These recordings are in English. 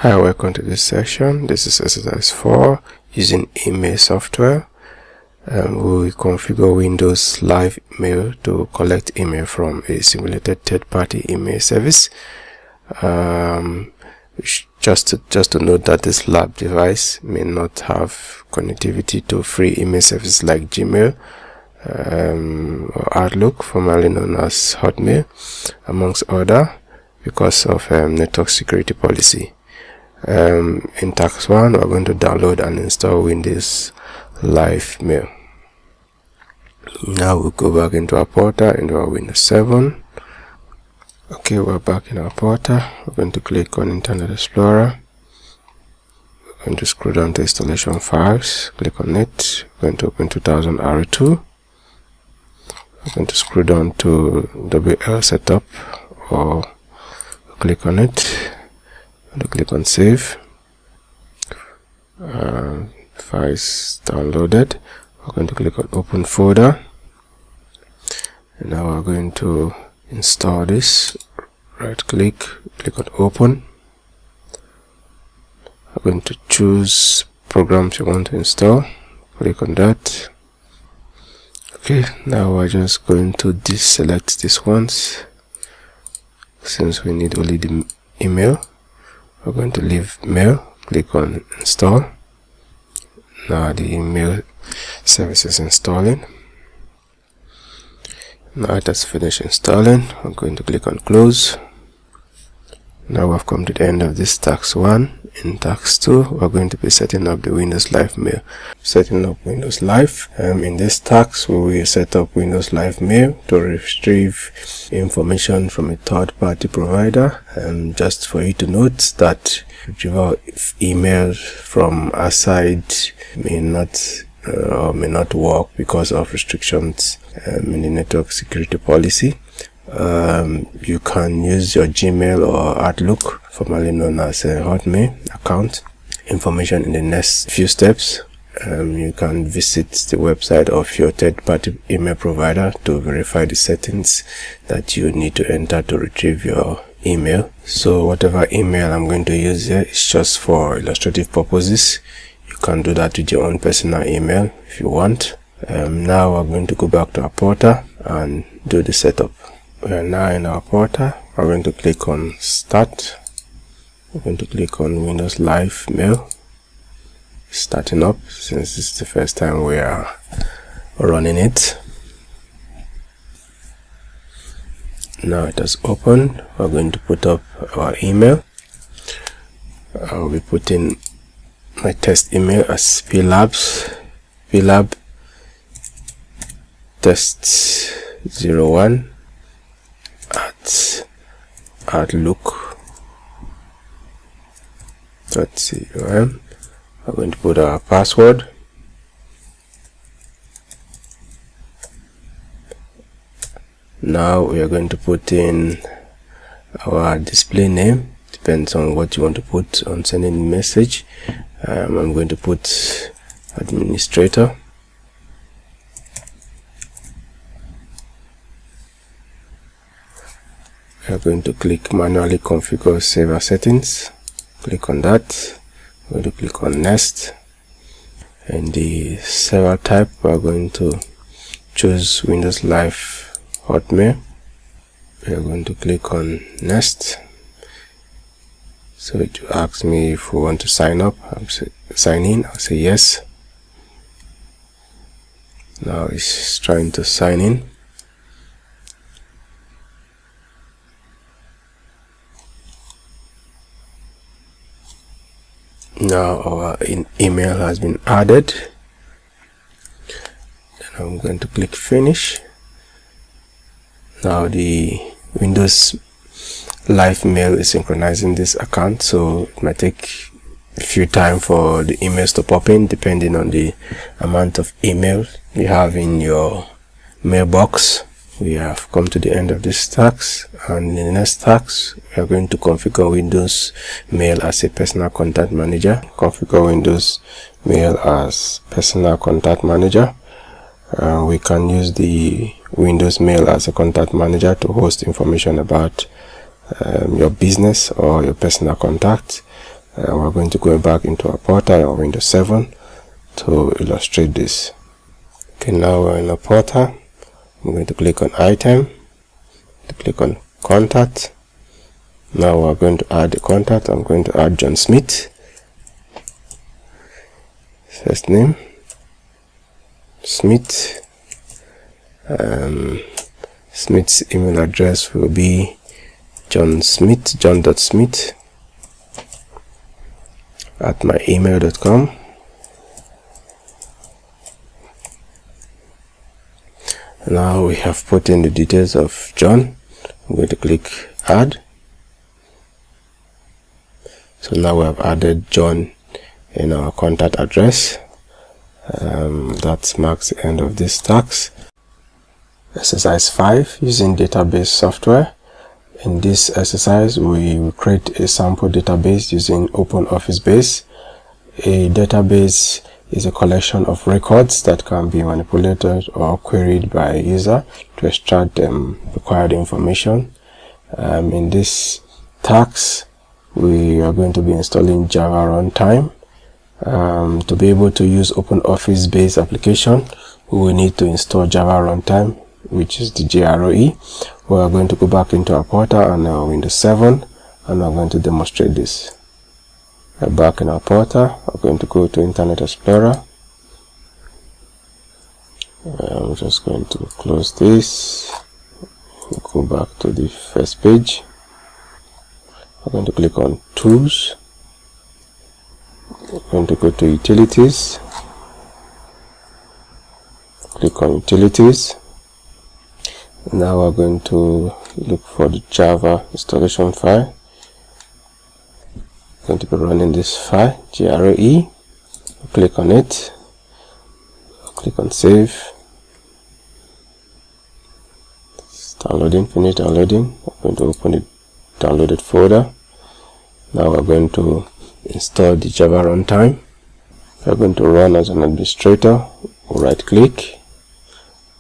Hi, welcome to this session. This is exercise 4 using email software. We will configure Windows Live Mail to collect email from a simulated third-party email service. Just to note that this lab device may not have connectivity to free email services like Gmail or Outlook, formerly known as Hotmail, amongst other, because of network security policy. In task 1, we're going to download and install Windows Live Mail. Now we'll go back into our portal, into our Windows 7. Okay, we're back in our portal. We're going to click on Internet Explorer. We're going to scroll down to installation files, click on it. We're going to open 2000 R2. We're going to scroll down to WL setup, or click on it. To click on save. Files downloaded. We're going to click on open folder, and now we're going to install this. Right click, click on open. We're going to choose programs you want to install, click on that. Okay, now we're just going to deselect these ones since we need only the email. We're going to leave mail, click on install. Now the email service is installing. Now it has finished installing. I'm going to click on close. Now we've come to the end of this task 1. In task 2, we're going to be setting up the Windows Live Mail. Setting up Windows Live. In this task, we will set up Windows Live Mail to retrieve information from a third-party provider. Just for you to note that retrieval of email from outside may not work because of restrictions in the network security policy. You can use your Gmail or Outlook, formerly known as a Hotmail account. Information in the next few steps. You can visit the website of your third-party email provider to verify the settings that you need to enter to retrieve your email. So whatever email I'm going to use here is just for illustrative purposes. You can do that with your own personal email if you want. Now we're going to go back to our portal and do the setup. We are now in our portal. We're going to click on start. We're going to click on Windows Live Mail. Starting up since this is the first time we are running it. Now it has opened. We're going to put up our email. I'll be putting my test email as plab test01 at outlook.com. We're going to put our password. Now we are going to put in our display name. Depends on what you want to put on sending the message. I'm going to put administrator. We are going to click manually configure server settings. Click on that. We're going to click on next. And the server type, we are going to choose Windows Live Hotmail. We are going to click on next. So it will ask me if we want to sign up. Sign in. I'll say yes. Now it's trying to sign in. Now our email has been added. Then I'm going to click finish. Now the Windows Live Mail is synchronizing this account, so it might take a few time for the emails to pop in depending on the amount of email you have in your mailbox. We have come to the end of this task, and in the next task we are going to configure Windows Mail as a personal contact manager. Configure Windows Mail as personal contact manager. We can use the Windows Mail as a contact manager to host information about your business or your personal contact. We're going to go back into our portal or Windows 7 to illustrate this. Okay, now we're in a portal. I'm going to click on item, to click on contact. Now we're going to add the contact. I'm going to add John Smith, first name, Smith. Smith's email address will be john.smith@myemail.com. Now we have put in the details of John. I'm going to click add. So now we have added John in our contact address. That marks the end of this task. Exercise 5, using database software. In this exercise, we will create a sample database using OpenOffice Base. A database is a collection of records that can be manipulated or queried by a user to extract required information. In this task, we are going to be installing Java Runtime. To be able to use OpenOffice Base application, we will need to install Java Runtime, which is the JROE. We are going to go back into our portal and Windows 7, and I'm going to demonstrate this. We're back in our portal. I'm going to go to Internet Explorer. I'm just going to close this. Go back to the first page. I'm going to click on Tools. I'm going to go to Utilities. Click on Utilities. Now we're going to look for the Java installation file. I'm going to be running this file, JROE. Click on it. Click on Save. It's downloading, finish downloading. I'm going to open the downloaded folder. Now we're going to install the Java Runtime. We're going to run as an administrator. Right click.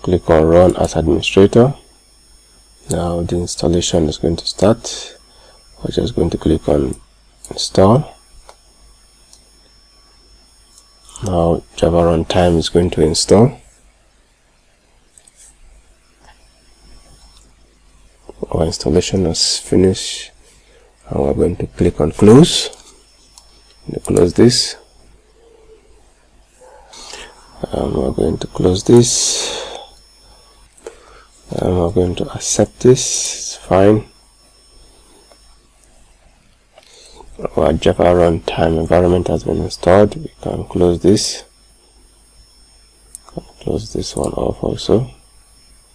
Click on Run as Administrator. Now the installation is going to start. We're just going to click on Install. Now Java Runtime is going to install. Our installation is finished, and we're going to click on Close. Close this. We're going to close this. We're going to accept this. It's fine. Our Java Runtime environment has been installed. We can close this. Close this one off also.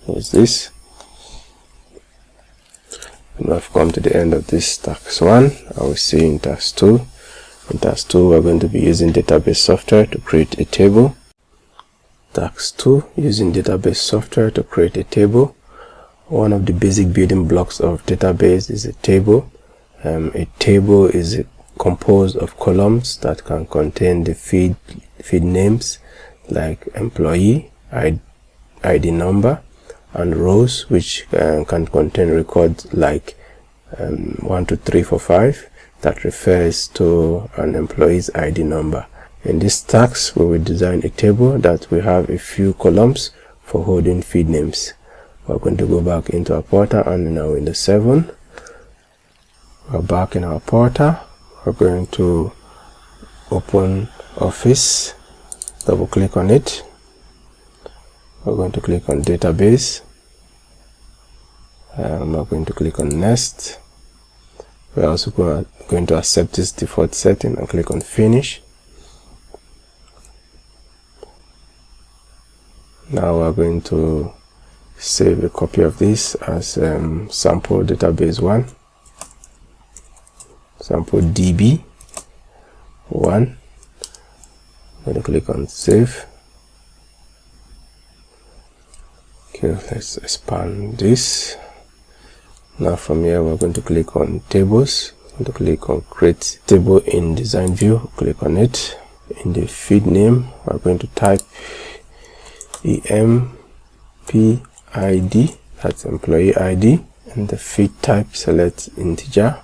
Close this. And I've come to the end of this task 1. I will see in task 2. In task 2, we're going to be using database software to create a table. Task 2, using database software to create a table. One of the basic building blocks of database is a table. A table is composed of columns that can contain the feed names like employee, ID number, and rows which can contain records like 1, 2, 3, 4, 5 that refers to an employee's ID number. In this task, we will design a table that will have a few columns for holding feed names. We're going to go back into our portal and now in the 7. We're back in our portal. We're going to open Office, double click on it. We're going to click on Database. We're going to click on Next. We're also going to accept this default setting and click on Finish. Now we're going to save a copy of this as sample database 1, sample DB 1. I'm going to click on save. Okay, let's expand this. Now from here we're going to click on tables. I'm going to click on create table in design view. Click on it. In the feed name we're going to type empid, that's employee ID, and the feed type select integer.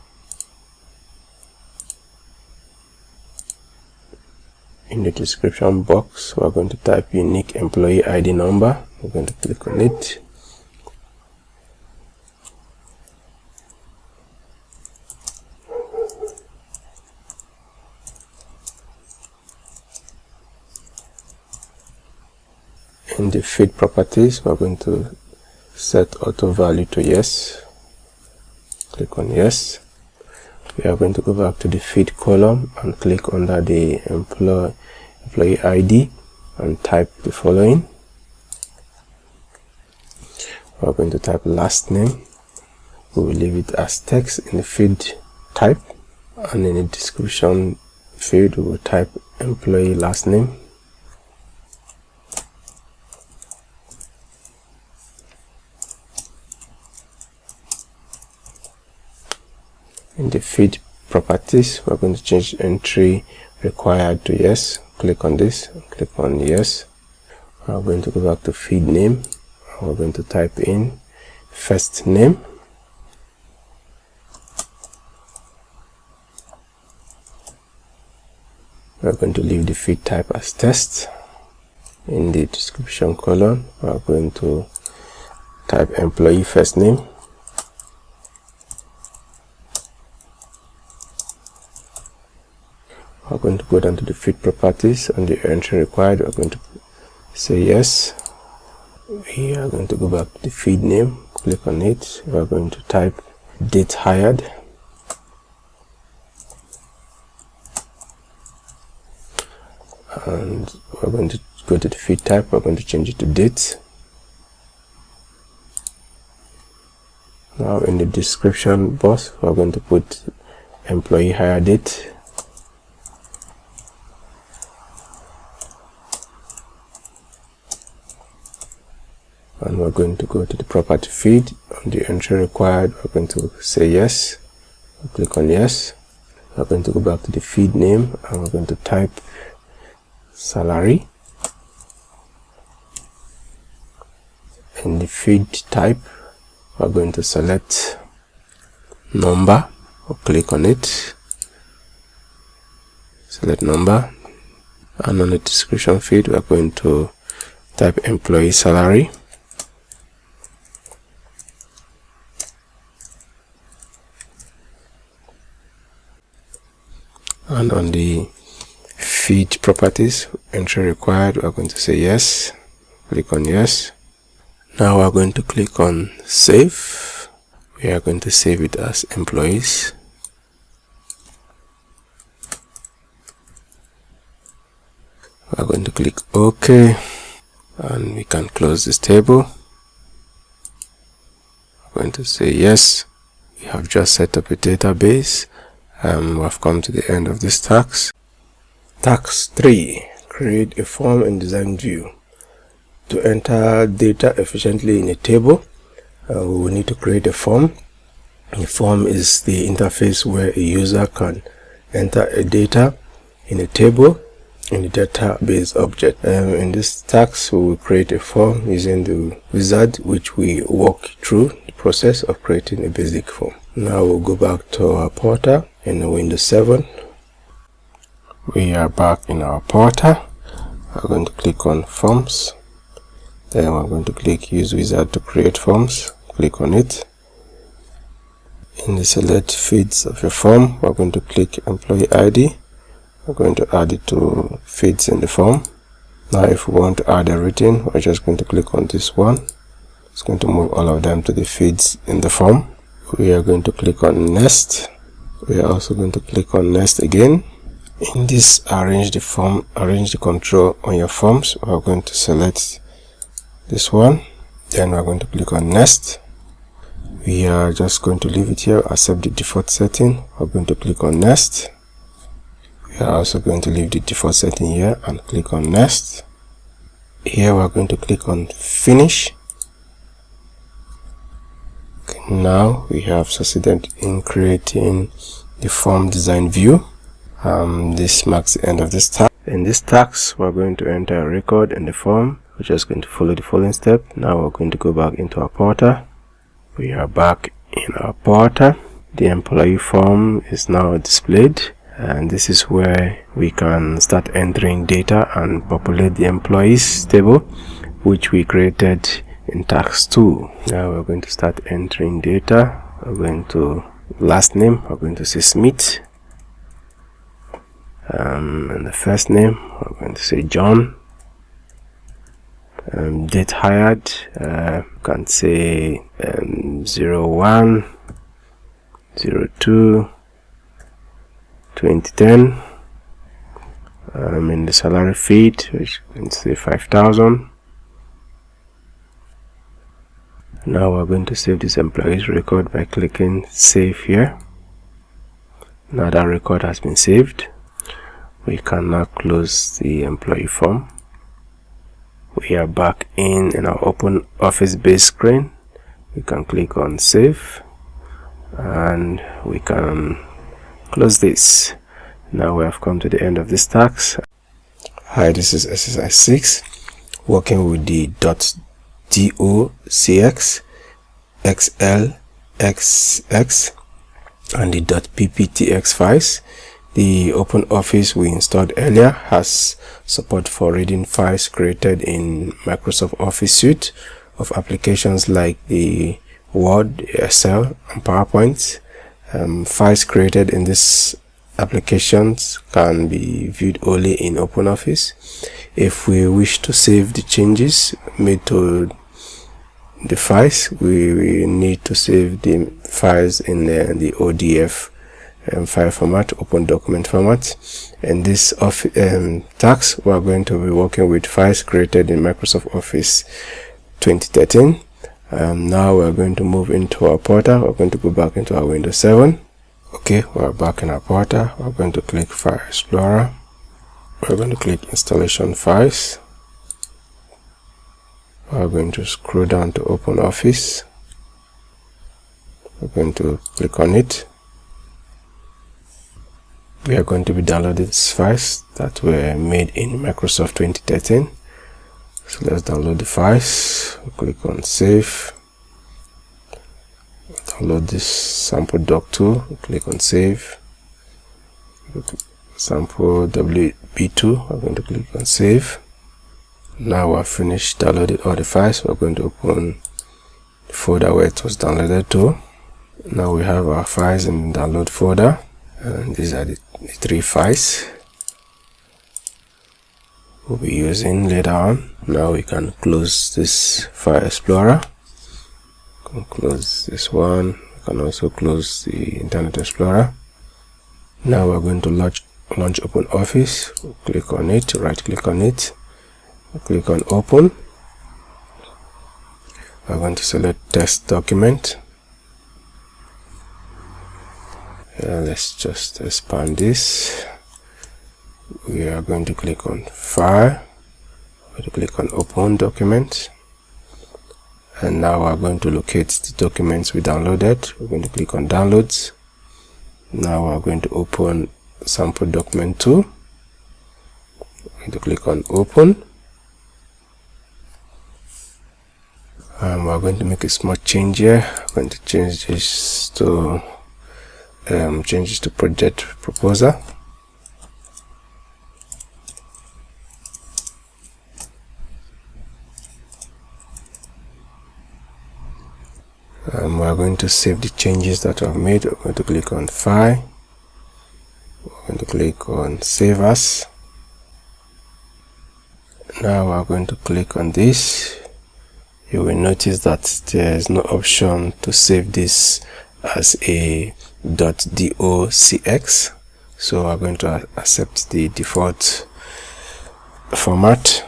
In the description box, we're going to type unique employee ID number. We're going to click on it. In the feed properties, we're going to set auto value to yes. Click on yes. We are going to go back to the feed column and click under the employee ID and type the following. We're going to type last name. We will leave it as text in the feed type, and in the description field we will type employee last name. In the feed properties, we're going to change entry required to yes. Click on this, click on yes. We're going to go back to feed name. We're going to type in first name. We're going to leave the feed type as test. In the description column, we're going to type employee first name. We're going to go down to the feed properties and the entry required. We're going to say yes. We are going to go back to the feed name, click on it. We're going to type date hired. And we're going to go to the feed type. We're going to change it to date. Now in the description box, we're going to put employee hire date. And we're going to go to the property feed. On the entry required, we're going to say yes. We'll click on yes. We're going to go back to the feed name and we're going to type salary. In the feed type, we're going to select number. We'll click on it. Select number. And on the description field, we're going to type employee salary. And on the feed properties, entry required, we're going to say yes. Click on yes. Now we're going to click on save. We are going to save it as employees. We're going to click OK, and we can close this table. We're going to say yes. We have just set up a database. We've come to the end of this task. Task 3. Create a form in design view. To enter data efficiently in a table, we will need to create a form. A form is the interface where a user can enter a data in a table in the database object. In this task, we will create a form using the wizard, which we walk through the process of creating a basic form. Now we'll go back to our portal in Windows 7. We are back in our portal. We're going to click on forms. Then we're going to click use wizard to create forms. Click on it. In the select feeds of your form, we're going to click employee ID. We're going to add it to feeds in the form. Now if we want to add everything, we're just going to click on this one. It's going to move all of them to the feeds in the form. We are going to click on next. We are also going to click on next again. In this arrange the control on your forms, we're going to select this one. Then we're going to click on next. We are just going to leave it here, accept the default setting. We're going to click on next. We are also going to leave the default setting here and click on next. Here we're going to click on finish. Okay, now we have succeeded in creating the form design view. This marks the end of this task. In this task, we're going to enter a record in the form. We're just going to follow the following step. Now we're going to go back into our portal. We are back in our portal. The employee form is now displayed. and this is where we can start entering data and populate the employees table, which we created in tax 2. Now we're going to start entering data. We're going to last name, we're going to say Smith, and the first name we're going to say John. Date hired, can say 01 02 2010. In the salary feed, which can say 5,000. Now we're going to save this employee's record by clicking save here. Now that record has been saved, we can now close the employee form. We are back in our open office base screen. We can click on save and we can close this. Now we have come to the end of this task. Hi, this is exercise 6, working with the docx, xlsx, and the pptx files. The open office we installed earlier has support for reading files created in Microsoft Office suite of applications like the Word, Excel, and PowerPoint. Files created in these applications can be viewed only in open office. If we wish to save the changes made to the files, we need to save the files in the ODF file format, open document format. In this task, we are going to be working with files created in Microsoft Office 2013. Now we're going to move into our portal. We're going to go back into our Windows 7. Okay, we're back in our portal. We're going to click File Explorer. We're going to click Installation Files. We're going to scroll down to Open Office. We're going to click on it. We are going to be downloading these files that were made in Microsoft 2013. So let's download the files. We'll click on Save. We'll download this sample doc2. We'll click on Save. Sample WB2. We're going to click on Save. Now we're finished downloading all the files. We're going to open the folder where it was downloaded to. Now we have our files in the download folder, and these are the 3 files we'll be using later on. Now we can close this File Explorer. We can close this one. We can also close the Internet Explorer. Now we're going to launch Open Office. We'll click on it, right click on it, we'll click on Open. We're going to select Text Document. Let's just expand this. We are going to click on File. We're going to click on Open Document. And now we're going to locate the documents we downloaded. We're going to click on Downloads. Now we're going to open sample document 2. We're going to click on Open. And we're going to make a small change here. We're going to change this to Project Proposer. We are going to save the changes that I've made. We're going to click on File. We're going to click on Save As. Now we're going to click on this. You will notice that there is no option to save this as a .docx, so we're going to accept the default format.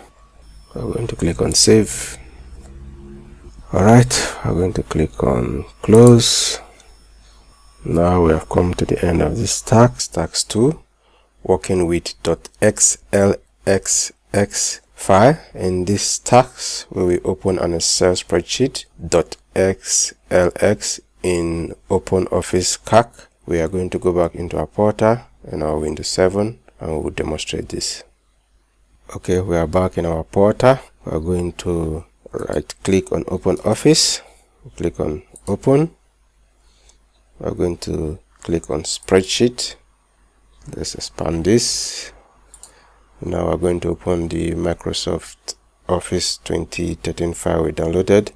We're going to click on Save. Alright, we're going to click on Close. Now we have come to the end of this task 2, working with .xlsx file. In this task, we will open an Excel spreadsheet .xlx in Open Office CAC. We are going to go back into our portal in our Windows 7 and we will demonstrate this. Okay, we are back in our portal. We are going to right click on Open Office, click on Open. We are going to click on Spreadsheet Let's expand this. Now we're going to open the Microsoft Office 2013 file we downloaded.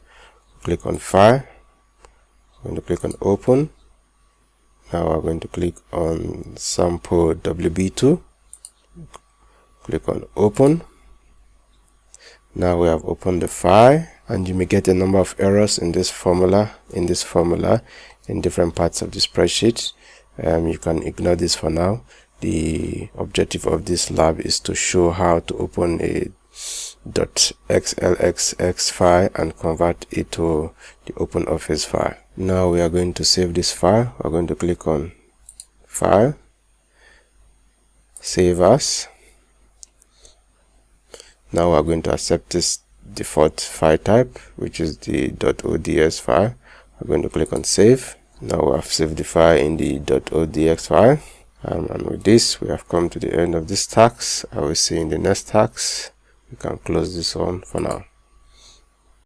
Click on File. I'm going to click on Open. Now we're going to click on Sample WB2. Click on Open. Now we have opened the file, and you may get a number of errors in this formula in different parts of the spreadsheet. You can ignore this for now. The objective of this lab is to show how to open a .xlsx file and convert it to the OpenOffice file. Now we are going to save this file. We're going to click on File, Save As. Now we're going to accept this default file type, which is the .ods file. We're going to click on Save. Now we have saved the file in the .odx file. And with this, we have come to the end of this task. I will see you in the next task. You can close this one for now.